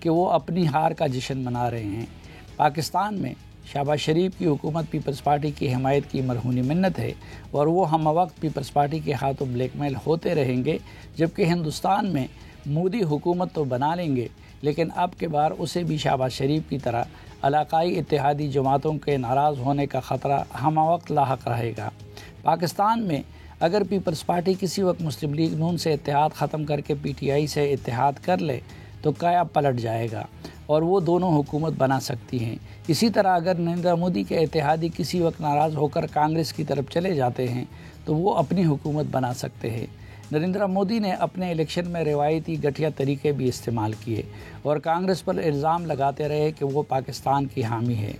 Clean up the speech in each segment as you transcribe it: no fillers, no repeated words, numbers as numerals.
کہ وہ اپنی ہار کا جشن منا رہے ہیں۔ پاکستان میں شہباز شریف کی حکومت پیپلز پارٹی کی حمایت کی مرہونی منت ہے اور وہ ہم وقت پیپلز پارٹی کے ہاتھوں بلیک میل ہوتے رہیں گے، جبکہ ہندوستان میں مودی حکومت تو بنا لیں گے لیکن اب کے بار اسے بھی شہباز شریف کی طرح علاقائی اتحادی جماعتوں کے ناراض ہونے کا خطرہ ہم وقت لاحق رہے گا۔ پاکستان میں اگر پیپلز پارٹی کسی وقت مسلم لیگ نون سے اتحاد ختم کر کے پی ٹی آئی سے اتحاد کر لے تو قیا پلٹ جائے گا اور وہ دونوں حکومت بنا سکتی ہیں۔ اسی طرح اگر نریندر مودی کے اتحادی کسی وقت ناراض ہو کر کانگریس کی طرف چلے جاتے ہیں تو وہ اپنی حکومت بنا سکتے ہیں۔ نریندر مودی نے اپنے الیکشن میں روایتی گٹھیا طریقے بھی استعمال کیے اور کانگریس پر الزام لگاتے رہے کہ وہ پاکستان کی حامی ہے۔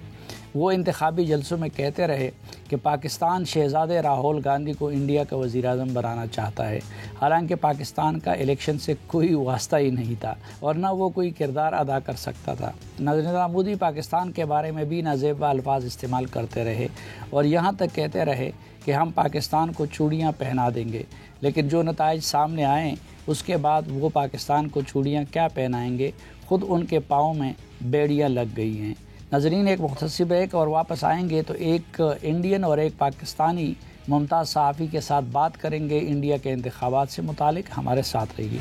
وہ انتخابی جلسوں میں کہتے رہے کہ پاکستان شہزادے راہول گاندھی کو انڈیا کا وزیر اعظم بنانا چاہتا ہے، حالانکہ پاکستان کا الیکشن سے کوئی واسطہ ہی نہیں تھا اور نہ وہ کوئی کردار ادا کر سکتا تھا۔ نریندر مودی پاکستان کے بارے میں بھی نازیبا الفاظ استعمال کرتے رہے اور یہاں تک کہتے رہے کہ ہم پاکستان کو چوڑیاں پہنا دیں گے، لیکن جو نتائج سامنے آئیں اس کے بعد وہ پاکستان کو چوڑیاں کیا پہنائیں گے، خود ان کے پاؤں میں بیڑیاں لگ گئی ہیں۔ ناظرین، ایک مختصر بریک اور واپس آئیں گے تو ایک انڈین اور ایک پاکستانی ممتاز صحافی کے ساتھ بات کریں گے انڈیا کے انتخابات سے متعلق۔ ہمارے ساتھ رہیے۔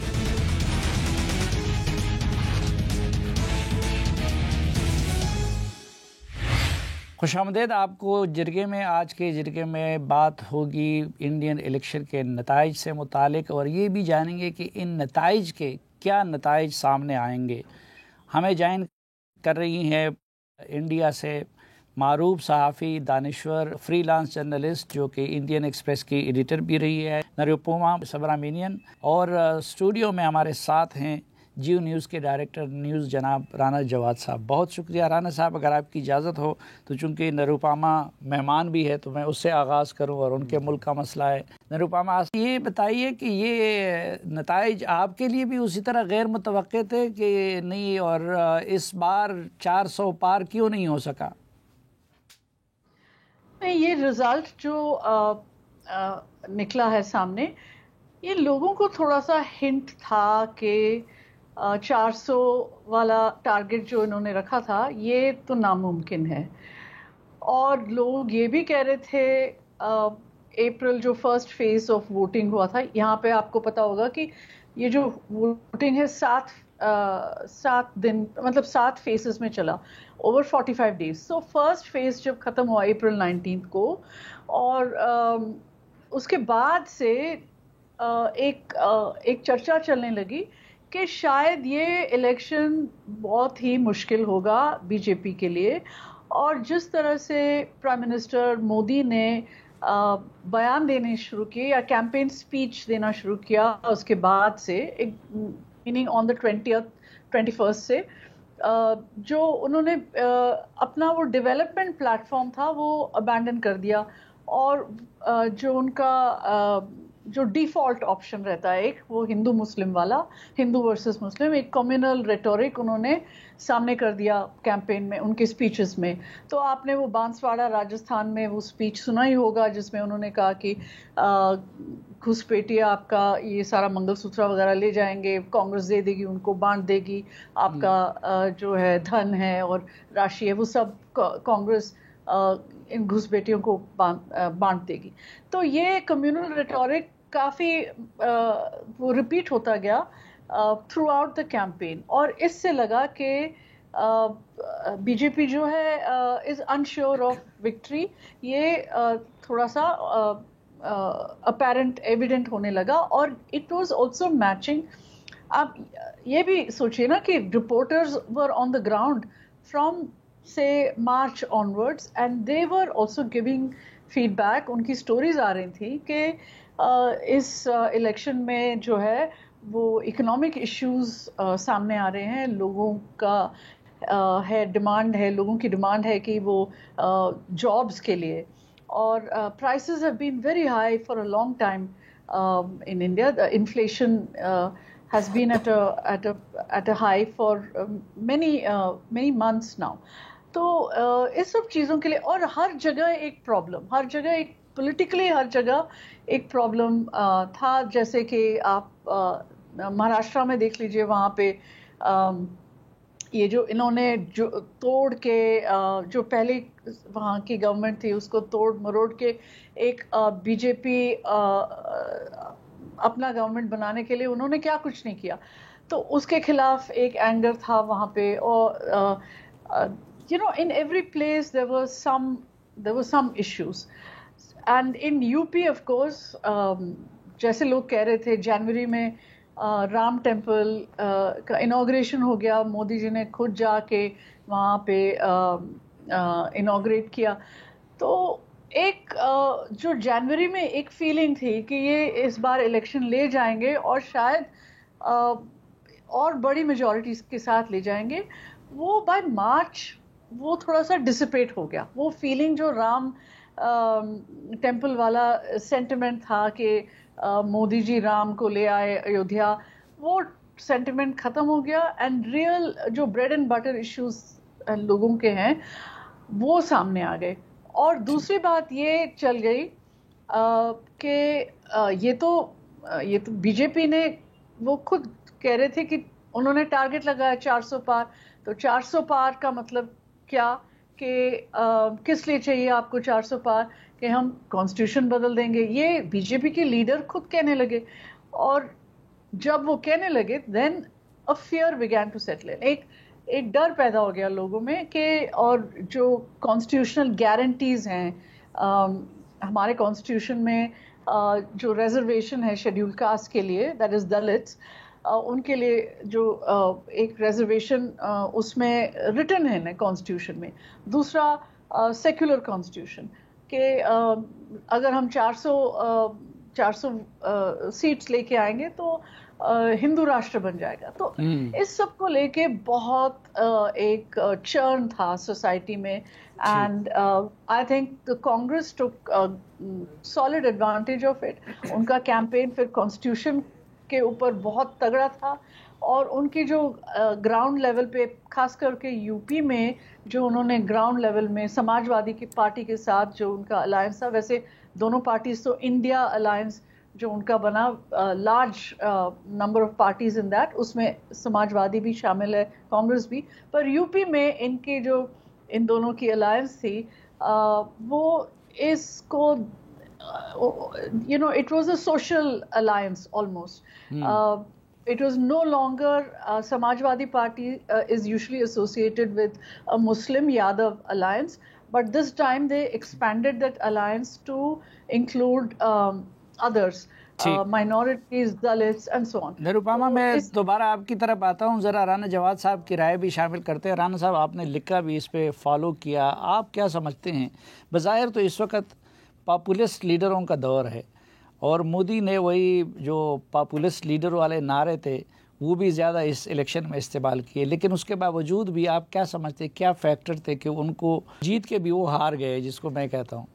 خوش آمدید آپ کو جرگے میں۔ آج کے جرگے میں بات ہوگی انڈین الیکشن کے نتائج سے متعلق اور یہ بھی جانیں گے کہ ان نتائج کے کیا نتائج سامنے آئیں گے۔ ہمیں جوائن کر رہی ہیں انڈیا سے معروف صحافی، دانشور، فری لانس جرنلسٹ جو کہ انڈین ایکسپریس کی ایڈیٹر بھی رہی ہے، نروپما سبرامینین، اور اسٹوڈیو میں ہمارے ساتھ ہیں جیو نیوز کے ڈائریکٹر نیوز جناب رانا جواد صاحب۔ بہت شکریہ رانا صاحب، اگر آپ کی اجازت ہو تو چونکہ نروپما مہمان بھی ہے تو میں اس سے آغاز کروں اور ان کے ملک کا مسئلہ ہے۔ نروپما، یہ بتائیے کہ یہ نتائج آپ کے لیے بھی اسی طرح غیر متوقع تھے کہ نہیں، اور اس بار 400 پار کیوں نہیں ہو سکا؟ نہیں، یہ رزلٹ جو نکلا ہے سامنے، یہ لوگوں کو تھوڑا سا ہنٹ تھا کہ 400 والا ٹارگٹ جو انہوں نے رکھا تھا یہ تو ناممکن ہے، اور لوگ یہ بھی کہہ رہے تھے اپریل جو فرسٹ فیز آف ووٹنگ ہوا تھا، یہاں پہ آپ کو پتا ہوگا کہ یہ جو ووٹنگ ہے 7 دن، مطلب 7 فیزز میں چلا، over 45 days. So first phase جب ختم ہوا اپریل 19 کو، اور اس کے بعد سے ایک چرچا چلنے لگی کہ شاید یہ الیکشن بہت ہی مشکل ہوگا بی جے پی کے لیے، اور جس طرح سے پرائم منسٹر مودی نے بیان دینے شروع کیے یا کیمپین سپیچ دینا شروع کیا اس کے بعد سے، میننگ آن دا 21 سے، جو انہوں نے اپنا وہ ڈیولپمنٹ پلیٹ فارم تھا وہ ابینڈن کر دیا، اور جو ان کا جو ڈیفالٹ آپشن رہتا ہے ایک، وہ ہندو مسلم والا، ہندو ورسز مسلم، ایک کمیونل ریٹورک انہوں نے سامنے کر دیا کیمپین میں، ان کے سپیچز میں۔ تو آپ نے وہ بانسواڑہ راجستھان میں وہ سپیچ سنا ہی ہوگا جس میں انہوں نے کہا کہ گھسپیٹیا آپ کا یہ سارا منگل سوترا وغیرہ لے جائیں گے، کانگریس دے دے گی، ان کو بانٹ دے گی، آپ کا جو ہے دھن ہے اور راشی ہے وہ سب کانگریس ان گھسپیٹیوں کو بانٹ دے گی۔ تو یہ کمیونل ریٹورک کافی وہ ریپیٹ ہوتا گیا تھرو آؤٹ دا کیمپین، اور اس سے لگا کہ بی جے پی جو ہے از انشیور آف وکٹری، یہ تھوڑا سا اپیرنٹ ایویڈنٹ ہونے لگا، اور اٹ واز آلسو میچنگ۔ آپ یہ بھی سوچئے نا کہ reporters were on the ground from سے March onwards, and they were also giving feedback, ان کی سٹوریز آ رہی تھی کہ اس الیکشن میں جو ہے وہ اکنامک ایشوز سامنے آ رہے ہیں، لوگوں کا ہے ڈیمانڈ ہے، لوگوں کی ڈیمانڈ ہے کہ وہ جابز کے لیے، اور prices have been very high for a long time in India. The inflation has been at a high for many months now. تو اس سب چیزوں کے لیے، اور ہر جگہ ایک پرابلم، ہر جگہ ایک پولیٹیکلی ہر جگہ ایک پرابلم تھا، جیسے کہ آپ مہاراشٹرا میں دیکھ لیجئے، وہاں پہ یہ جو انہوں نے جو توڑ کے جو پہلے وہاں کی گورنمنٹ تھی اس کو توڑ مروڑ کے ایک بی جے پی اپنا گورنمنٹ بنانے کے لیے انہوں نے کیا کچھ نہیں کیا، تو اس کے خلاف ایک اینگر تھا وہاں پہ. اور in every place there was some issues. And in UP of course جیسے لوگ کہہ رہے تھے جنوری میں رام ٹیمپل کا انوگریشن ہو گیا، مودی جی نے خود جا کے وہاں پہ انوگریٹ کیا. تو ایک جو جنوری میں ایک فیلنگ تھی کہ یہ اس بار الیکشن لے جائیں گے اور شاید اور بڑی میجورٹیز کے ساتھ لے جائیں گے، وہ بائی مارچ وہ تھوڑا سا ڈسپیٹ ہو گیا. وہ فیلنگ جو رام ٹیمپل والا سینٹیمنٹ تھا کہ مودی جی رام کو لے آئے ایودھیا، وہ سینٹیمنٹ ختم ہو گیا. اینڈ ریئل جو بریڈ اینڈ بٹر ایشوز لوگوں کے ہیں وہ سامنے آ گئے. اور دوسری بات یہ چل گئی کہ یہ تو بی جے پی نے وہ خود کہہ رہے تھے کہ انہوں نے ٹارگٹ لگایا 400 پار. تو 400 پار کا مطلب کیا کہ کس لیے چاہیے آپ کو 400 پار؟ کہ ہم کانسٹیٹیوشن بدل دیں گے. یہ بی جے پی کے لیڈر خود کہنے لگے. اور جب وہ کہنے لگے دین اے فیئر بگین ٹو سیٹل. ایک ڈر پیدا ہو گیا لوگوں میں کہ اور جو کانسٹیٹیوشنل گارنٹیز ہیں ہمارے کانسٹیٹیوشن میں جو ریزرویشن ہے شیڈیول کاسٹ کے لیے دیٹ از دلتس، ان کے لیے جو ایک ریزرویشن اس میں ریٹن ہے نا کانسٹیٹیوشن میں. دوسرا سیکولر کانسٹیٹیوشن کہ اگر ہم 400 سیٹس لے کے آئیں گے تو ہندو راشٹر بن جائے گا. تو اس سب کو لے کے بہت ایک چرن تھا سوسائٹی میں. اینڈ آئی تھنک کانگریس ٹوک سالڈ ایڈوانٹیج آف اٹ. ان کا کیمپین پھر کانسٹیٹیوشن کے اوپر بہت تگڑا تھا. اور ان کی جو گراؤنڈ لیول پہ خاص کر کے یو پی میں جو انہوں نے گراؤنڈ لیول میں سماج وادی کی پارٹی کے ساتھ جو ان کا الائنس تھا، ویسے دونوں پارٹیز تو انڈیا الائنس جو ان کا بنا large number of parties in that, اس میں سماج وادی بھی شامل ہے، کانگریس بھی. پر یو پی میں ان کی جو ان دونوں کی الائنس تھی وہ اس کو it was a social alliance almost. It was no longer Samajwadi Party is usually associated with a Muslim Yadav alliance, but this time they expanded that alliance to include others, minorities, Dalits and so on. Nirupama میں دوبارہ آپ کی طرف آتا ہوں، ذرا رانا جواد صاحب کی رائے بھی شامل کرتے ہیں. رانا صاحب آپ نے لکھا بھی اس پہ فالو کیا، آپ کیا سمجھتے ہیں؟ بظاہر تو اس وقت پاپولسٹ لیڈروں کا دور ہے اور مودی نے وہی جو پاپولسٹ لیڈر والے نعرے تھے وہ بھی زیادہ اس الیکشن میں استعمال کیے، لیکن اس کے باوجود بھی آپ کیا سمجھتے ہیں کیا فیکٹر تھے کہ ان کو جیت کے بھی وہ ہار گئے، جس کو میں کہتا ہوں؟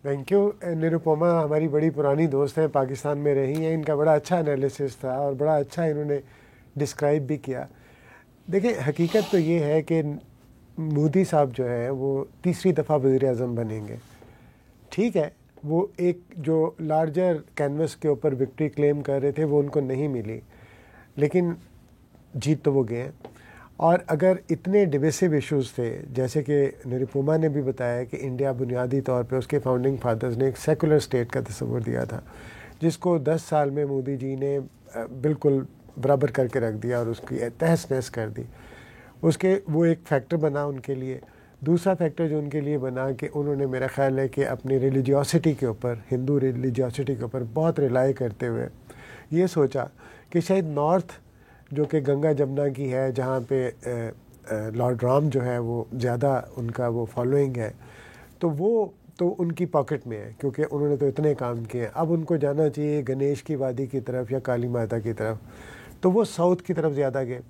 Thank you. نروپما ہماری بڑی پرانی دوست ہیں، پاکستان میں رہی ہیں. ان کا بڑا اچھا انالیسس تھا اور بڑا اچھا انہوں نے ڈسکرائب بھی کیا. دیکھیں حقیقت تو یہ ہے کہ مودی صاحب جو ہے وہ تیسری دفعہ وزیر اعظم بنیں گے. ٹھیک ہے، وہ ایک جو لارجر کینوس کے اوپر وکٹری کلیم کر رہے تھے وہ ان کو نہیں ملی، لیکن جیت تو وہ گئے ہیں. اور اگر اتنے ڈویسو ایشوز تھے جیسے کہ نروپما نے بھی بتایا کہ انڈیا بنیادی طور پہ اس کے فاؤنڈنگ فادرز نے ایک سیکولر اسٹیٹ کا تصور دیا تھا، جس کو 10 سال میں مودی جی نے بالکل برابر کر کے رکھ دیا اور اس کی تہس نہس کر دی. اس کے وہ ایک فیکٹر بنا ان کے لیے. دوسرا فیکٹر جو ان کے لیے بنا کہ انہوں نے میرا خیال ہے کہ اپنی ریلیجیوسٹی کے اوپر، ہندو ریلیجیوسٹی کے اوپر بہت ریلائی کرتے ہوئے یہ سوچا کہ شاید نارتھ جو کہ گنگا جمنا کی ہے، جہاں پہ لارڈ رام جو ہے وہ زیادہ ان کا وہ فالوئنگ ہے، تو وہ تو ان کی پاکٹ میں ہے کیونکہ انہوں نے تو اتنے کام کیے ہیں. اب ان کو جانا چاہیے گنیش کی وادی کی طرف یا کالی ماتا کی طرف، تو وہ ساؤتھ کی طرف زیادہ گئے.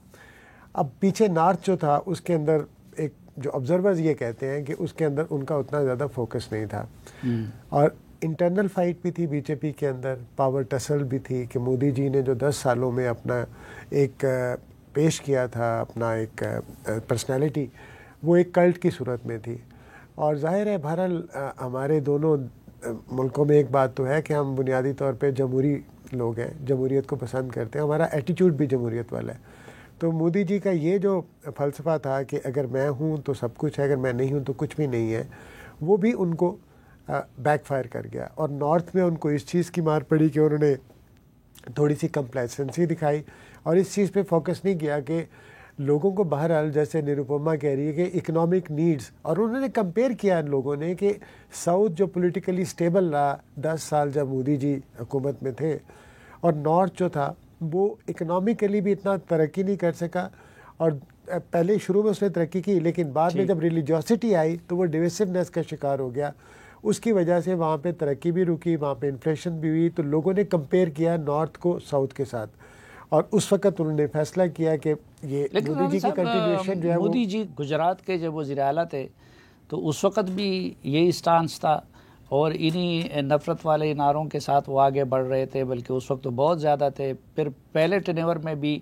اب پیچھے نارتھ جو تھا اس کے اندر ایک جو آبزرورز یہ کہتے ہیں کہ اس کے اندر ان کا اتنا زیادہ فوکس نہیں تھا. اور انٹرنل فائٹ بھی تھی بی جے پی کے اندر، پاور ٹسل بھی تھی کہ مودی جی نے جو 10 سالوں میں اپنا ایک پیش کیا تھا، اپنا ایک پرسنالٹی، وہ ایک کلٹ کی صورت میں تھی. اور ظاہر ہے بہرحال ہمارے دونوں ملکوں میں ایک بات تو ہے کہ ہم بنیادی طور پہ جمہوری لوگ ہیں، جمہوریت کو پسند کرتے ہیں، ہمارا ایٹیٹیوڈ بھی جمہوریت والا ہے. تو مودی جی کا یہ جو فلسفہ تھا کہ اگر میں ہوں تو سب کچھ ہے، اگر میں نہیں ہوں تو کچھ بھی نہیں ہے، وہ بھی ان کو بیک فائر کر گیا. اور نارتھ میں ان کو اس چیز کی مار پڑی کہ انہوں نے تھوڑی سی کمپلیسنسی دکھائی اور اس چیز پہ فوکس نہیں کیا کہ لوگوں کو بہرحال، جیسے نروپما کہہ رہی ہے کہ اکنامک نیڈز، اور انہوں نے کمپیئر کیا ان لوگوں نے کہ ساؤتھ جو پولیٹیکلی سٹیبل رہا 10 سال جب مودی جی حکومت میں تھے، اور نارتھ جو تھا وہ اکنامکلی بھی اتنا ترقی نہیں کر سکا. اور پہلے شروع میں اس نے ترقی کی، لیکن بعد میں جب ریلیجیوسٹی آئی تو وہ ڈیویسونیس کا شکار ہو گیا. اس کی وجہ سے وہاں پہ ترقی بھی رکی، وہاں پہ انفلیشن بھی ہوئی. تو لوگوں نے کمپیئر کیا نارتھ کو ساؤتھ کے ساتھ، اور اس وقت انہوں نے فیصلہ کیا کہ یہ مودی جی کی کنٹینیوشن جو ہے وہ... مودی جی گجرات کے جب وزیر اعلیٰ تھے تو اس وقت بھی یہی سٹانس تھا، اور انہی نفرت والے نعروں کے ساتھ وہ آگے بڑھ رہے تھے، بلکہ اس وقت تو بہت زیادہ تھے. پھر پہلے ٹینیور میں بھی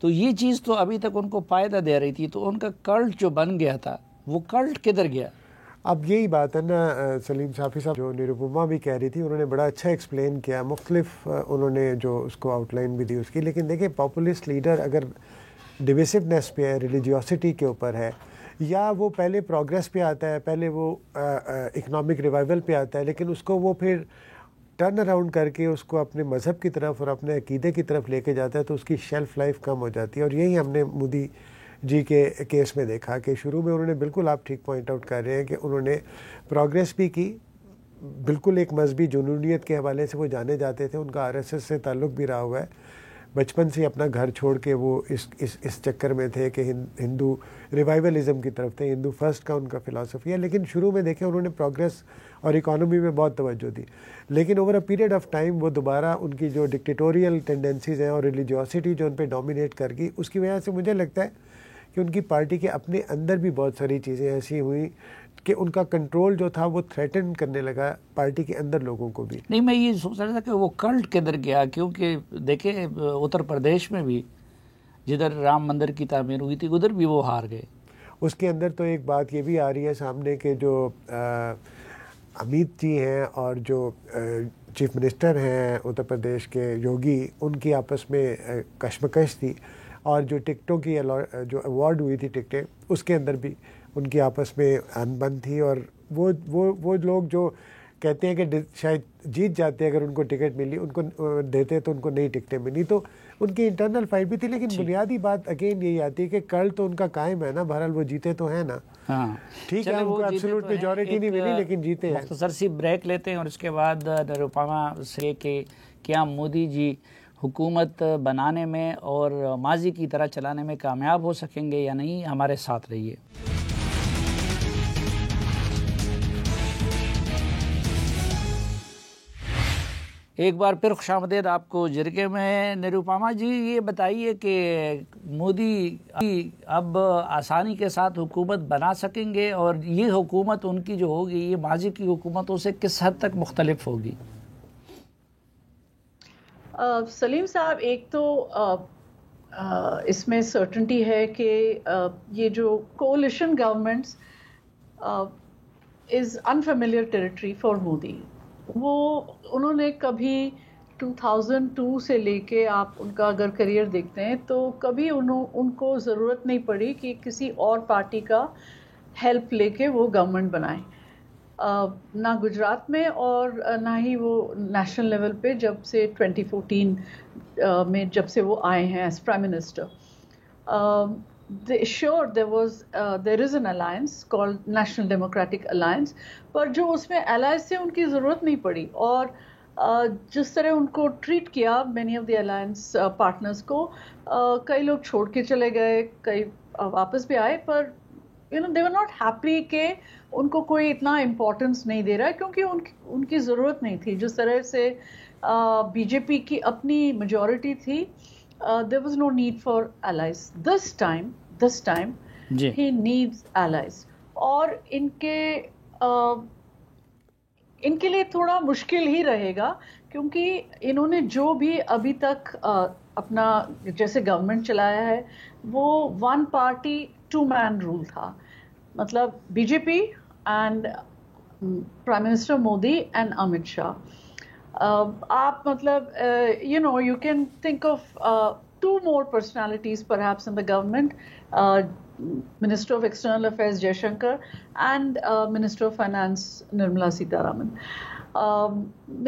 تو یہ چیز تو ابھی تک ان کو فائدہ دے رہی تھی. تو ان کا کلٹ جو بن گیا تھا وہ کلٹ کدھر گیا؟ اب یہی بات ہے نا سلیم صافی صاحب، جو نروپما بھی کہہ رہی تھی، انہوں نے بڑا اچھا ایکسپلین کیا، مختلف انہوں نے جو اس کو آؤٹ لائن بھی دی اس کی. لیکن دیکھیں پاپولسٹ لیڈر اگر ڈیویسونیس پہ ہے، ریلیجیوسٹی کے اوپر ہے، یا وہ پہلے پروگریس پہ آتا ہے، پہلے وہ اکنامک ریوائول پہ آتا ہے، لیکن اس کو وہ پھر ٹرن اراؤنڈ کر کے اس کو اپنے مذہب کی طرف اور اپنے عقیدے کی طرف لے کے جاتا ہے، تو اس کی شیلف لائف کم ہو جاتی ہے. اور یہی ہم نے مودی جی کے کیس میں دیکھا کہ شروع میں انہوں نے بالکل، آپ ٹھیک پوائنٹ آؤٹ کر رہے ہیں کہ انہوں نے پروگریس بھی کی، بالکل ایک مذہبی جنونیت کے حوالے سے وہ جانے جاتے تھے، ان کا RSS سے تعلق بھی رہا ہوا ہے، بچپن سے اپنا گھر چھوڑ کے وہ اس چکر میں تھے کہ ہندو ریوائولزم کی طرف تھے، ہندو فرسٹ کا ان کا فلاسفی ہے. لیکن شروع میں دیکھیں انہوں نے پروگریس اور اکانومی میں بہت توجہ دی، لیکن over a period of time وہ دوبارہ ان کی جو ڈکٹیٹوریل ٹینڈنسیز ہیں اور ریلیجیوسٹی جو ان پہ ڈومینیٹ کر گئی، اس کی وجہ سے مجھے لگتا ہے کہ ان کی پارٹی کے اپنے اندر بھی بہت ساری چیزیں ایسی ہوئیں کہ ان کا کنٹرول جو تھا وہ تھریٹن کرنے لگا پارٹی کے اندر لوگوں کو بھی. نہیں، میں یہ سوچ رہا تھا کہ وہ کلٹ کدھر گیا، کیونکہ دیکھیں اتر پردیش میں بھی جدھر رام مندر کی تعمیر ہوئی تھی ادھر بھی وہ ہار گئے. اس کے اندر تو ایک بات یہ بھی آ رہی ہے سامنے کہ جو امیت جی ہیں اور جو چیف منسٹر ہیں اتر پردیش کے یوگی، ان کی آپس میں کشمکش تھی، اور جو ٹکٹوں کی جو ایوارڈ ہوئی تھی ٹکٹیں، اس کے اندر بھی ان کی آپس میں انبن تھی. اور وہ لوگ جو کہتے ہیں کہ شاید جیت جاتے اگر ان کو ٹکٹ ملی، ان کو دیتے تو ان کو نئی ٹکٹیں ملی، تو ان کی انٹرنل فائٹ بھی تھی. لیکن بنیادی بات اگین یہی آتی ہے کہ کل تو ان کا قائم ہے نا، بہرحال وہ جیتے تو ہیں نا. ٹھیک ہے، ان کو ایبسولوٹ میجورٹی نہیں ملی لیکن جیتے ہیں. مختصر سی بریک لیتے ہیں اور اس کے بعد نروپما سے کہ کیا مودی جی حکومت بنانے میں اور ماضی کی طرح چلانے میں کامیاب ہو سکیں گے یا نہیں. ہمارے ساتھ رہیے. ایک بار پھر خوش آمدید آپ کو جرگے میں. نروپما جی یہ بتائیے کہ مودی اب آسانی کے ساتھ حکومت بنا سکیں گے، اور یہ حکومت ان کی جو ہوگی یہ ماضی کی حکومتوں سے کس حد تک مختلف ہوگی؟ سلیم صاحب، ایک تو اس میں سرٹنٹی ہے کہ یہ جو coalition governments is unfamiliar territory for Modi. وہ انہوں نے کبھی 2002 سے لے کے آپ ان کا اگر کریئر دیکھتے ہیں تو کبھی ان کو ضرورت نہیں پڑی کہ کسی اور پارٹی کا ہیلپ لے کے وہ گورنمنٹ بنائیں، نہ گجرات میں اور نہ ہی وہ نیشنل لیول پہ جب سے 2014 میں جب سے وہ آئے ہیں as prime minister. Sure, there is an alliance called National Democratic Alliance, پر جو اس میں allies سے ان کی ضرورت نہیں پڑی. اور جس طرح ان کو ٹریٹ کیا many of the alliance partners کو، کئی لوگ چھوڑ کے چلے گئے، کئی واپس بھی آئے، پر they were not happy کہ ان کو کوئی اتنا امپورٹنس نہیں دے رہا ہے، کیونکہ ان کی ضرورت نہیں تھی. جس طرح سے بی جے پی کی اپنی میجورٹی تھی، there was no need for allies. This time he needs allies. اور ان کے لیے تھوڑا مشکل ہی رہے گا، کیونکہ انہوں نے جو بھی ابھی تک اپنا جیسے گورنمنٹ چلایا ہے وہ ون پارٹی 2-man رول تھا. مطلب B J P and prime minister Modi and Amit Shah. آپ مطلب you can think of two more personalities perhaps in the government, Minister of External Affairs Jaishankar and Minister of Finance Nirmala Sitharaman.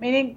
meaning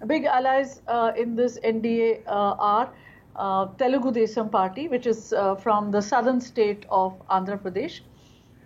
Big allies in this NDA are Telugu Desam Party, which is from the southern state of Andhra Pradesh,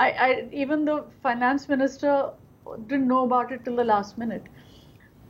I even the finance minister didn't know about it till the last minute.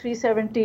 370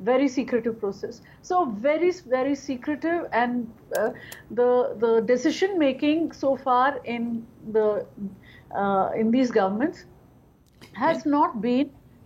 Very secretive process. So very, very secretive, and the decision making so far in these governments has not been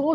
2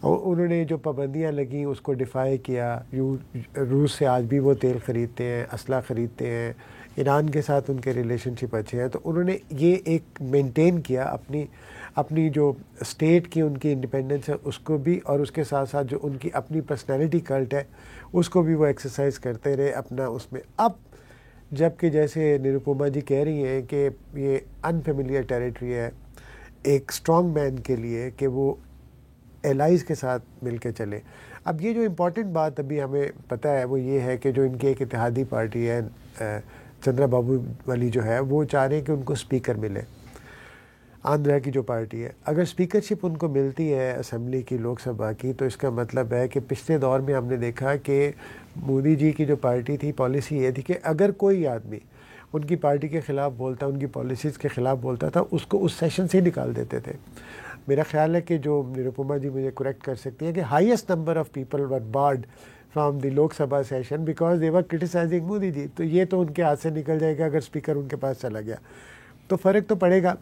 اور انہوں نے جو پابندیاں لگیں اس کو defy کیا. روس سے آج بھی وہ تیل خریدتے ہیں, اسلحہ خریدتے ہیں, ایران کے ساتھ ان کے ریلیشن شپ اچھے ہیں. تو انہوں نے یہ ایک مینٹین کیا اپنی جو اسٹیٹ کی ان کی انڈیپینڈنس ہے اس کو بھی, اور اس کے ساتھ ساتھ جو ان کی اپنی پرسنالٹی کلٹ ہے اس کو بھی وہ ایکسرسائز کرتے رہے اپنا اس میں. اب جب کہ جیسے نروپما جی کہہ رہی ہیں کہ یہ انفیملیئر ٹیریٹری ہے ایک اسٹرانگ مین کے لیے کہ وہ الائز کے ساتھ مل کے چلے. اب یہ جو امپورٹنٹ بات ابھی ہمیں پتہ ہے وہ یہ ہے کہ جو ان کی ایک اتحادی پارٹی ہے چندرا بابو والی جو ہے, وہ چاہ رہے ہیں کہ ان کو اسپیکر ملے. آندھرا کی جو پارٹی ہے, اگر اسپیکرشپ ان کو ملتی ہے اسمبلی کی, لوک سبھا کی, تو اس کا مطلب ہے کہ پچھلے دور میں ہم نے دیکھا کہ مودی جی کی جو پارٹی تھی پالیسی یہ تھی کہ اگر کوئی آدمی ان کی پارٹی کے خلاف بولتا, ان کی پالیسیز کے خلاف بولتا تھا, اس کو اس سیشن سے ہی نکال دیتے تھے. میرا خیال ہے کہ جو نروپما جی مجھے کریکٹ کر سکتی ہیں کہ highest number of people were barred from the Lok Sabha session because they were criticising Modi ji. تو یہ تو ان کے ہاتھ سے نکل جائے گا اگر اسپیکر ان کے پاس چلا گیا. تو فرق تو پڑے گا.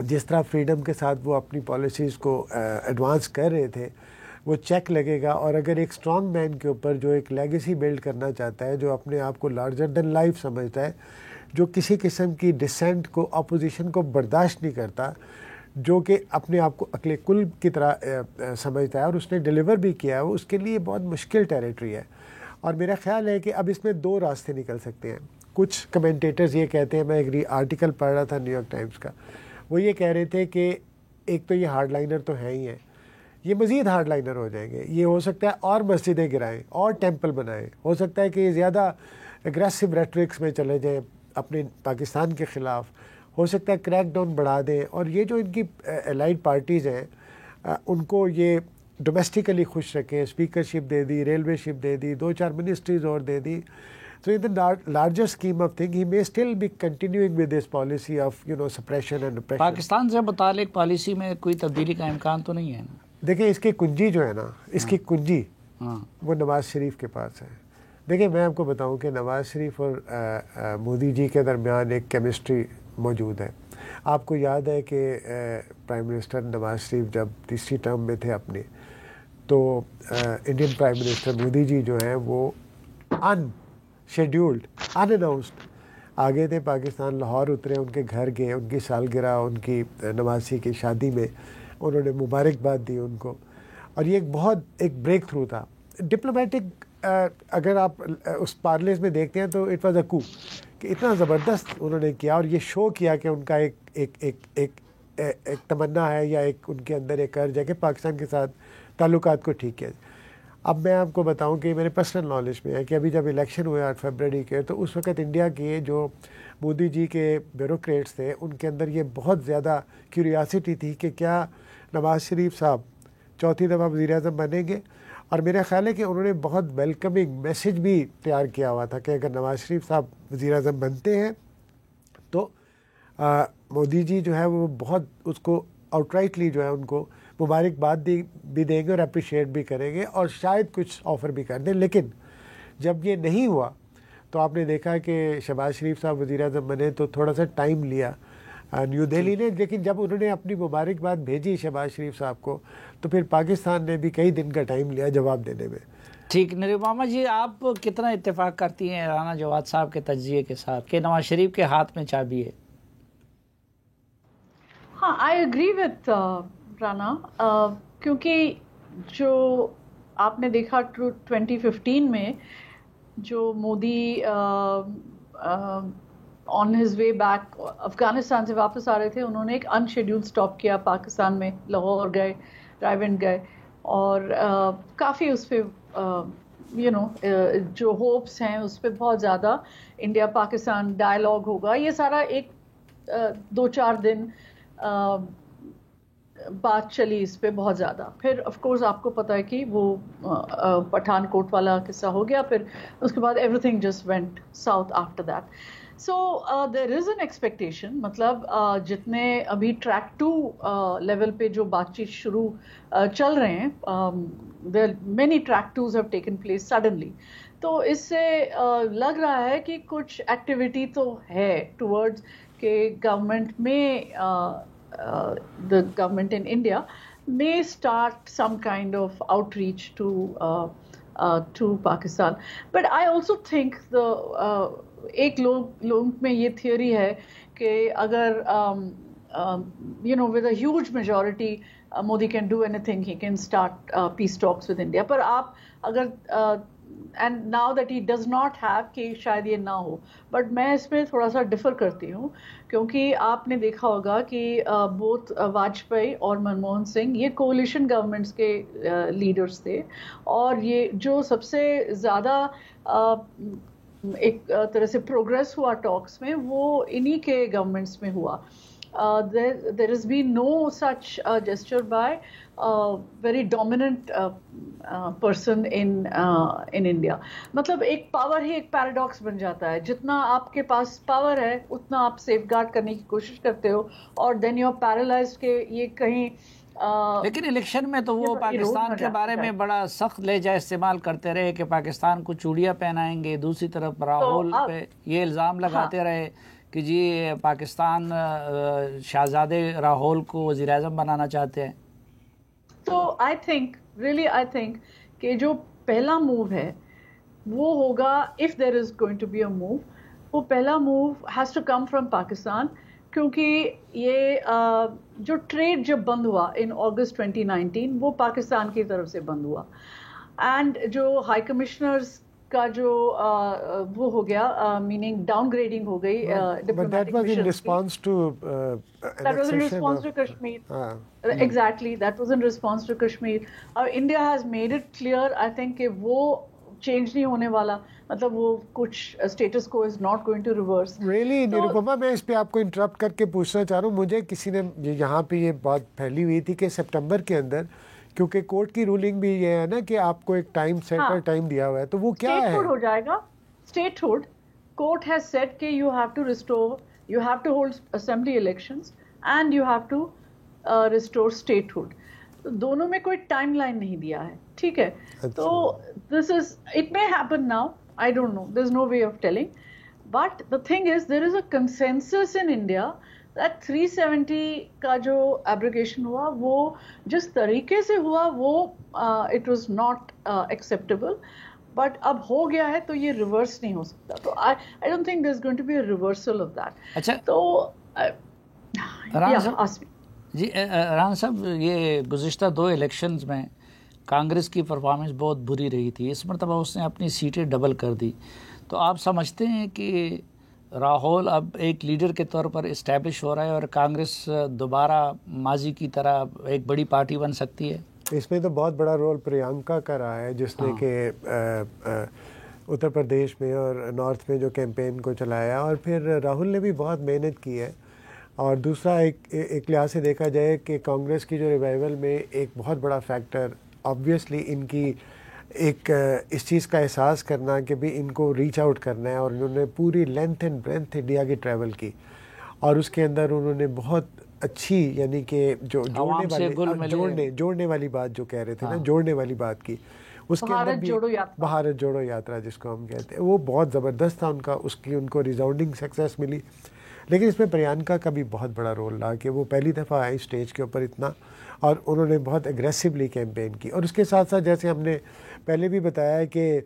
جس طرح فریڈم کے ساتھ وہ اپنی پالیسیز کو ایڈوانس کر رہے تھے وہ چیک لگے گا. اور اگر ایک اسٹرانگ مین کے اوپر جو ایک لیگیسی بلڈ کرنا چاہتا ہے, جو اپنے آپ کو لارجر دین لائف سمجھتا ہے, جو کسی قسم کی ڈسینٹ کو اپوزیشن کو برداشت نہیں کرتا, جو کہ اپنے آپ کو عقل کل کی طرح سمجھتا ہے اور اس نے ڈیلیور بھی کیا ہے, اس کے لیے بہت مشکل ٹیریٹری ہے. اور میرا خیال ہے کہ اب اس میں دو راستے نکل سکتے ہیں. کچھ کمنٹیٹرز یہ کہتے ہیں, میں ایک آرٹیکل پڑھ رہا تھا نیو یارک ٹائمز کا, وہ یہ کہہ رہے تھے کہ ایک تو یہ ہارڈ لائنر تو ہے ہی ہیں, یہ مزید ہارڈ لائنر ہو جائیں گے. یہ ہو سکتا ہے اور مسجدیں گرائیں اور ٹیمپل بنائیں, ہو سکتا ہے کہ یہ زیادہ اگریسو ریٹرکس میں چلے جائیں اپنے پاکستان کے خلاف, ہو سکتا ہے کریک ڈاؤن بڑھا دیں. اور یہ جو ان کی الائڈ پارٹیز ہیں ان کو یہ ڈومیسٹیکلی خوش رکھیں, اسپیکرشپ دے دی, ریلوے شپ دے دی, 2-4 منسٹریز اور دے دی. So in the larger scheme of things, he may still be continuing with this policy of, suppression and repression. Pakistan سے متعلق پالیسی میں کوئی تبدیلی کا امکان تو نہیں ہے نا؟ دیکھیں اس کی کنجی جو ہے نا, اس کی کنجی وہ نواز شریف کے پاس ہے. دیکھیں میں آپ کو بتاؤں کہ نواز شریف اور مودی جی کے درمیان ایک کیمسٹری موجود ہے. آپ کو یاد ہے کہ پرائم منسٹر نواز شریف جب تیسری ٹرم میں تھے اپنے, تو انڈین پرائم منسٹر مودی جی جو ہیں وہ شیڈیولڈ ان اناؤنسڈ آگے تھے پاکستان, لاہور اترے, ان کے گھر گئے, ان کی سالگرہ ان کی نواسی کی شادی میں انہوں نے مبارکباد دی ان کو. اور یہ ایک بریک تھرو تھا ڈپلومیٹک. اگر آپ اس پارلیز میں دیکھتے ہیں تو اٹ واز اے کو, کہ اتنا زبردست انہوں نے کیا اور یہ شو کیا کہ ان کا ایک تمنا ہے یا ایک ان کے اندر ایک عرض ہے کہ پاکستان کے ساتھ تعلقات کو ٹھیک کیا. اب میں آپ کو بتاؤں کہ میرے پرسنل نالج میں ہے کہ ابھی جب الیکشن ہوئے 8 فروری کے, تو اس وقت انڈیا کے جو مودی جی کے بیوروکریٹس تھے ان کے اندر یہ بہت زیادہ کیوریاسٹی تھی کہ کیا نواز شریف صاحب چوتھی دفعہ وزیر اعظم بنیں گے. اور میرا خیال ہے کہ انہوں نے بہت ویلکمنگ میسیج بھی تیار کیا ہوا تھا کہ اگر نواز شریف صاحب وزیر اعظم بنتے ہیں تو مودی جی جو ہے وہ بہت اس کو آؤٹ رائٹلی جو ہے ان کو مبارکباد بھی دیں گے اور اپریشیٹ بھی کریں گے اور شاید کچھ آفر بھی کر دیں. لیکن جب یہ نہیں ہوا تو آپ نے دیکھا کہ شہباز شریف صاحب وزیر اعظم بنے تو تھوڑا سا ٹائم لیا نیو دہلی نے. لیکن جب انہوں نے اپنی مبارکباد بھیجی شہباز شریف صاحب کو تو پھر پاکستان نے بھی کئی دن کا ٹائم لیا جواب دینے میں. ٹھیک. نروپما جی, آپ کتنا اتفاق کرتی ہیں رانا جواد صاحب کے تجزیے کے ساتھ کہ نواز شریف کے ہاتھ میں چابی ہے؟ ہاں, آئی ایگری وتھ رانا, کیونکہ جو آپ نے دیکھا 2015 میں جو Modi on his way back Afghanistan سے واپس آ رہے تھے, انہوں نے ایک ان شیڈیول اسٹاپ کیا پاکستان میں, لاہور گئے, رائیونڈ گئے, اور کافی اس پہ جو ہوپس ہیں اس پہ بہت زیادہ انڈیا پاکستان ڈائلاگ ہوگا, یہ سارا ایک 2-4 دن بات چلی اس پہ بہت زیادہ. پھر آف کورس آپ کو پتہ ہے کہ وہ پٹھان کوٹ والا قصہ ہو گیا, پھر اس کے بعد every thing just went south after that. So there is an expectation, مطلب جتنے ابھی ٹریک 2 لیول پہ جو بات چیت شروع چل رہے ہیں, many track 2s have taken place suddenly, تو اس سے لگ رہا ہے کہ کچھ ایکٹیویٹی تو ہے ٹورڈز کہ گورنمنٹ میں the government in India may start some kind of outreach to Pakistan. But I also think ایک لوگ میں یہ تھیوری ہے کہ اگر with a huge majority Modi can do anything, he can start peace talks with India. پر آپ اگر and now that he does not have کہ شاید یہ نہ ہو, بٹ میں اس میں تھوڑا سا ڈفر کرتی ہوں, کیونکہ آپ نے دیکھا ہوگا کہ بوتھ واجپئی اور منموہن سنگھ یہ کولیشن گورنمنٹس کے لیڈرز تھے, اور یہ جو سب سے زیادہ ایک طرح سے پروگریس ہوا ٹاکس میں وہ انہی کے گورنمنٹس میں ہوا. There has been no such gesture by very dominant person in India. مطلب ایک پاور ہی ایک پیراڈاکس بن جاتا ہے, جتنا آپ کے پاس پاور ہے اتنا آپ سیف گارڈ کرنے کی کوشش کرتے ہو, اور دین یو آر پیرالائزڈ کہ یہ کہیں لیکن الیکشن میں تو وہ پاکستان کے بارے میں بڑا سخت لہجہ استعمال کرتے رہے کہ پاکستان کو چوڑیاں پہنائیں گے, دوسری طرف راہول پہ یہ الزام لگاتے رہے کہ جی پاکستان شہزادے راہول کو وزیر اعظم بنانا چاہتے ہیں. تو آئی تھنک کہ جو پہلا موو ہے وہ ہوگا, if there is going to be a move, وہ پہلا move has to come from Pakistan, کیونکہ یہ جو ٹریڈ جب بند ہوا ان اگست 2019 وہ پاکستان کی طرف سے بند ہوا, اینڈ جو ہائی کمشنرز کا جو وہ ہو گیا, میننگ ڈاؤن گریڈنگ ہو گئی diplomatic mission. in response to that was in response to Kashmir. Exactly, that was in response to Kashmir. India has made it clear, I think, کہ وہ change نہیں ہونے والا, مطلب وہ کچھ status quo is not going to reverse. Really Nirupama, میں اس پہ آپ کو انٹرپٹ کر کے پوچھنا چاہ رہا ہوں, مجھے کسی نے یہاں پہ یہ بات پھیلی ہوئی تھی کہ سپٹمبر کے اندر, کیونکہ کورٹ کی رولنگ بھی یہ ہے نا کہ آپ کو ایک ٹائم سیٹر ٹائم دیا ہوا ہے, تو وہ کیا ہے؟ اسٹیٹ ہوڈ ہو جائے گا. Statehood, court has said کہ you have to restore, you have to hold assembly elections and you have to restore statehood. دونوں میں کوئی ٹائم لائن نہیں دیا ہے, ٹھیک ہے. تو this is, it may happen now, I don't know, there is no way of telling, but the thing is there is a consensus in India that 370 کا جو ایبریگیشن ہوا وہ جس طریقے سے ہوا وہ it was not acceptable, but اب ہو گیا ہے تو یہ ریورس نہیں ہو سکتا. تو I don't think there's going to be a reversal of that. اچھا تو جی ران صاحب, یہ گزشتہ 2 الیکشنز میں کانگریس کی پرفارمنس بہت بری رہی تھی, اس مرتبہ اس نے اپنی سیٹیں ڈبل کر دی, تو آپ سمجھتے ہیں کہ راہول اب ایک لیڈر کے طور پر اسٹیبلش ہو رہا ہے اور کانگریس دوبارہ ماضی کی طرح ایک بڑی پارٹی بن سکتی ہے؟ اس میں تو بہت بڑا رول پریانکا کا رہا ہے, جس نے کہ اتر پردیش میں اور نارتھ میں جو کیمپین کو چلایا, اور پھر راہل نے بھی بہت محنت کی ہے. اور دوسرا ایک لحاظ سے دیکھا جائے کہ کانگریس کی جو ریوائول میں ایک بہت بڑا فیکٹر آبویسلی ان کی ایک اس چیز کا احساس کرنا کہ بھی ان کو ریچ آؤٹ کرنا ہے, اور انہوں نے پوری لینتھ اینڈ بریتھ انڈیا کی ٹریول کی, اور اس کے اندر انہوں نے بہت اچھی, یعنی کہ جو جوڑنے والی بات جو کہہ رہے تھے نا, جوڑنے والی بات کی, اس کے اندر بھی بھارت جوڑو یاترا جس کو ہم کہتے ہیں, وہ بہت زبردست تھا ان کا, اس کی ان کو ریزاؤنڈنگ سکسیس ملی. لیکن اس میں پریانکا کا بھی بہت بڑا رول رہا کہ وہ پہلی دفعہ آئی اسٹیج کے اوپر اتنا, اور انہوں نے بہت ایگریسولی کیمپین کی. اور اس کے ساتھ ساتھ جیسے ہم نے پہلے بھی بتایا ہے کہ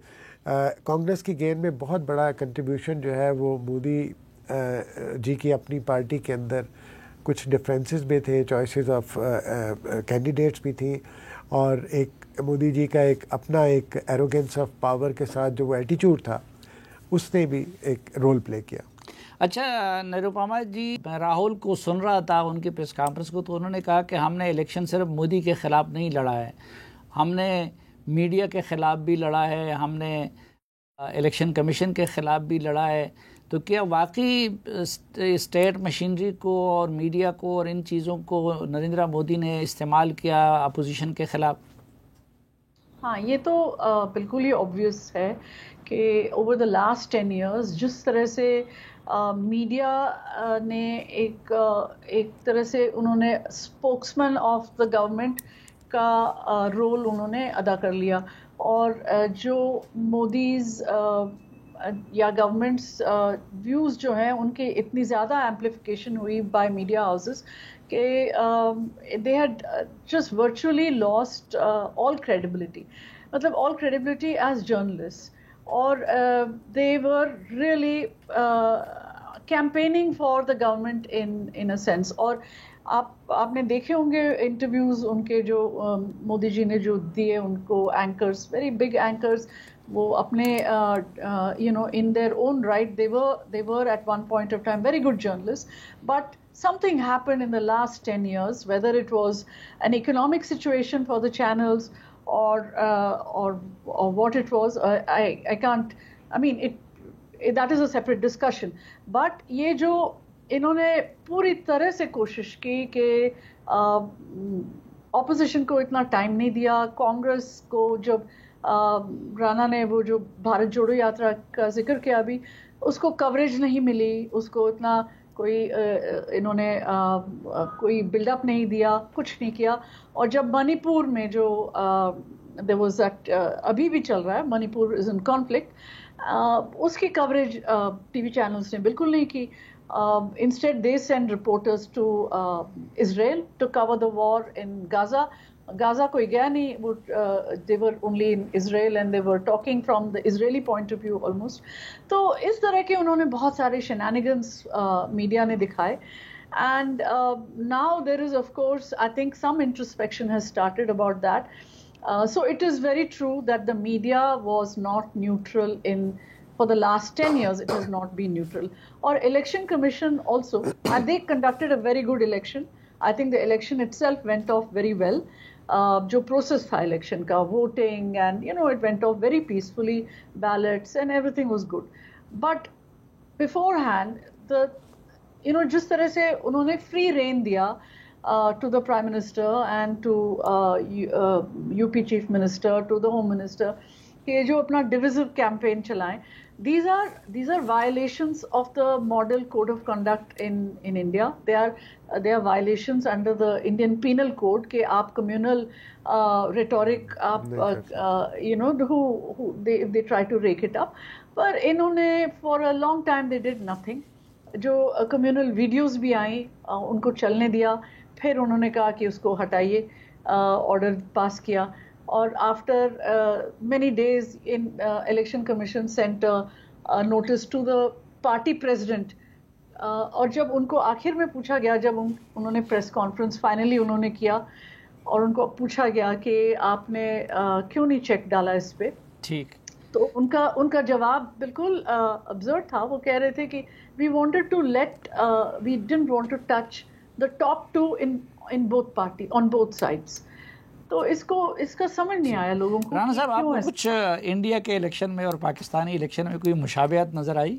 کانگریس کی گین میں بہت بڑا کنٹریبیوشن جو ہے وہ مودی جی کی اپنی پارٹی کے اندر کچھ ڈفرینسز بھی تھے, چوائسیز آف کینڈیڈیٹس بھی تھیں, اور ایک مودی جی کا ایک اپنا ایک ایروگینس آف پاور کے ساتھ جو وہ ایٹیچیوڈ تھا اس نے بھی ایک رول پلے کیا. اچھا نروپما جی, میں راہل کو سن رہا تھا ان کی پریس کانفرنس کو, تو انہوں نے کہا کہ ہم نے الیکشن صرف مودی کے خلاف نہیں لڑا ہے, ہم نے میڈیا کے خلاف بھی لڑا ہے, ہم نے الیکشن کمیشن کے خلاف بھی لڑا ہے. تو کیا واقعی اسٹیٹ مشینری کو اور میڈیا کو اور ان چیزوں کو نریندر مودی نے استعمال کیا اپوزیشن کے خلاف؟ ہاں, یہ تو بالکل ہی آبویس ہے کہ اوور دا لاسٹ 10 ایئرز جس طرح سے میڈیا نے ایک طرح سے انہوں نے اسپوکسمین آف دا گورنمنٹ کا رول انہوں نے ادا کر لیا, اور جو مودیز یا گورنمنٹس ویوز جو ہیں ان کے اتنی زیادہ ایمپلیفیکیشن ہوئی بائی میڈیا ہاؤسز کہ they had just virtually lost all credibility, مطلب all credibility as journalists, اور they were really campaigning for the government in a sense. اور آپ نے دیکھے ہوں گے انٹرویوز ان کے جو مودی جی نے جو دیے ان کو اینکرز, ویری بگ اینکرز, وہ اپنے in their own right they were at one point of time very good journalists, but something happened in the last 10 years, whether it was an economic situation for the channels or what it was, I can't, I mean that is a separate discussion. But یہ جو انہوں نے پوری طرح سے کوشش کی کہ اپوزیشن کو اتنا ٹائم نہیں دیا. کانگریس کو جب رانا نے وہ جو بھارت جوڑو یاترا کا ذکر کیا ابھی, اس کو کوریج نہیں ملی, اس کو اتنا کوئی انہوں نے کوئی بلڈ اپ نہیں دیا, کچھ نہیں کیا. اور جب منی پور میں جو there was that ابھی بھی چل رہا ہے, منی پور از ان کانفلکٹ, اس کی کوریج ٹی وی چینلز نے بالکل نہیں کی. Instead they send reporters to Israel to cover the war in Gaza. Gaza کوئی گیا نہیں, they were only in Israel and they were talking from the Israeli point of view almost. تو اس طرح کے انہوں نے بہت سارے shenanigans میڈیا نے دکھائے. And now there is of course I think some introspection has started about that. So it is very true that the media was not neutral for the last 10 years. It has not been neutral. Or election commission also, and they conducted a very good election. I think the election itself went off very well. جو process tha election ka, voting, and it went off very peacefully, ballots and everything was good. But beforehand جس طرح سے انہوں نے free rein دیا to the Prime Minister and to UP Chief Minister, to the Home Minister, کہ جو اپنا divisive campaign چلائیں. These are violations of the model code of conduct in India. They are violations under the Indian Penal Code کہ آپ communal rhetoric آپ who they try to rake it up. پر انہوں نے for a long time they did nothing. جو communal videos بھی آئیں ان کو چلنے دیا, پھر انہوں نے کہا کہ اس کو ہٹائیے, آرڈر پاس کیا. اور after many days election commission sent a notice to the party president. اور جب ان کو آخر میں پوچھا گیا, جب انہوں نے پریس کانفرنس فائنلی انہوں نے کیا اور ان کو پوچھا گیا کہ آپ نے کیوں نہیں چیک ڈالا اس پہ, ٹھیک, تو ان کا جواب بالکل ابزرڈ تھا. وہ کہہ رہے تھے کہ we didn't want to touch the top two in both party, on both sides. تو اس کا سمجھ نہیں آیا لوگوں کو. رانا صاحب, آپ کو کچھ انڈیا کے الیکشن میں اور پاکستانی الیکشن میں کوئی مشابہت نظر آئی؟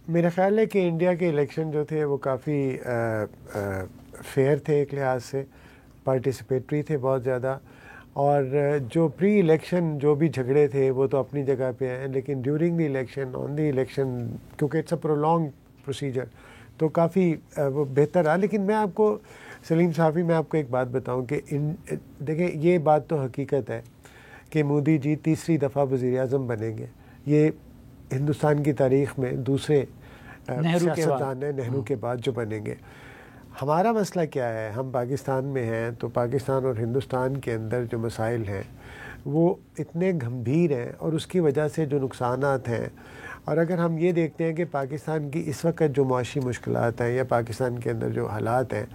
میرا خیال ہے کہ انڈیا کے الیکشن جو تھے وہ کافی فیئر تھے, ایک لحاظ سے پارٹیسپیٹری تھے بہت زیادہ, اور جو پری الیکشن جو بھی جھگڑے تھے وہ تو اپنی جگہ پہ ہیں, لیکن during the election, on the election, کیونکہ اٹس اے پرولونگ پروسیجر, تو کافی وہ بہتر رہا. لیکن میں آپ کو سلیم صحافی, میں آپ کو ایک بات بتاؤں کہ دیکھیں یہ بات تو حقیقت ہے کہ مودی جی تیسری دفعہ وزیر اعظم بنیں گے. یہ ہندوستان کی تاریخ میں دوسرے سیاستدان ہیں نہرو کے بعد جو بنیں گے. ہمارا مسئلہ کیا ہے, ہم پاکستان میں ہیں, تو پاکستان اور ہندوستان کے اندر جو مسائل ہیں وہ اتنے گمبھیر ہیں, اور اس کی وجہ سے جو نقصانات ہیں, اور اگر ہم یہ دیکھتے ہیں کہ پاکستان کی اس وقت جو معاشی مشکلات ہیں یا پاکستان کے اندر جو حالات ہیں,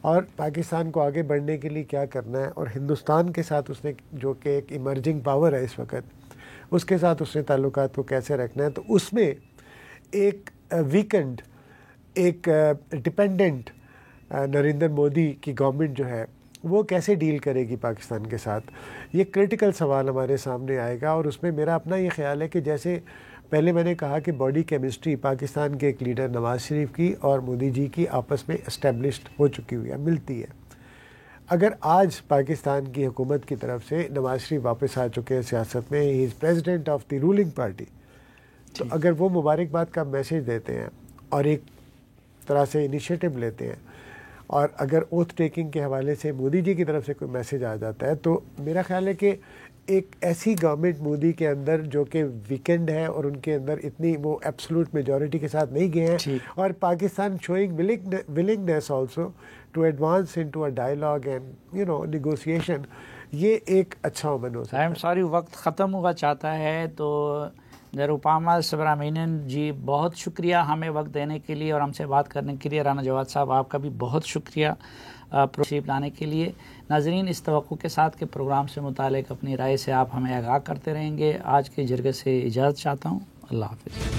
اور پاکستان کو آگے بڑھنے کے لیے کیا کرنا ہے, اور ہندوستان کے ساتھ اس نے جو کہ ایک ایمرجنگ پاور ہے اس وقت, اس کے ساتھ اس نے تعلقات کو کیسے رکھنا ہے, تو اس میں ایک ویکنڈ, ایک ڈپینڈنٹ نریندر مودی کی گورنمنٹ جو ہے وہ کیسے ڈیل کرے گی پاکستان کے ساتھ, یہ کرٹیکل سوال ہمارے سامنے آئے گا. اور اس میں میرا اپنا یہ خیال ہے کہ جیسے پہلے میں نے کہا کہ باڈی کیمسٹری پاکستان کے ایک لیڈر نواز شریف کی اور مودی جی کی آپس میں اسٹیبلشڈ ہو چکی ہوئی ہے, ملتی ہے. اگر آج پاکستان کی حکومت کی طرف سے نواز شریف واپس آ چکے ہیں سیاست میں, he is president of the ruling party, تو اگر وہ مبارکباد کا میسیج دیتے ہیں اور ایک طرح سے انیشیٹو لیتے ہیں, اور اگر اوتھ ٹیکنگ کے حوالے سے مودی جی کی طرف سے کوئی میسیج آ جاتا ہے, تو میرا خیال ہے کہ ایک ایسی گورنمنٹ مودی کے اندر جو کہ ویکینڈ ہے اور ان کے اندر اتنی وہ ایبسلوٹ میجورٹی کے ساتھ نہیں گئے ہیں, اور Pakistan showing willingness also to advance into a dialogue and negotiation, یہ ایک اچھا اومن ہو سکتا ہے. سوری وقت ختم ہوا چاہتا ہے, تو نروپما سبرامینین جی بہت شکریہ ہمیں وقت دینے کے لیے اور ہم سے بات کرنے کے لیے. رانا جواد صاحب آپ کا بھی بہت شکریہ تشریف لانے کے لیے. ناظرین, اس توقع کے ساتھ کہ پروگرام سے متعلق اپنی رائے سے آپ ہمیں آگاہ کرتے رہیں گے, آج کے جرگے سے اجازت چاہتا ہوں. اللہ حافظ.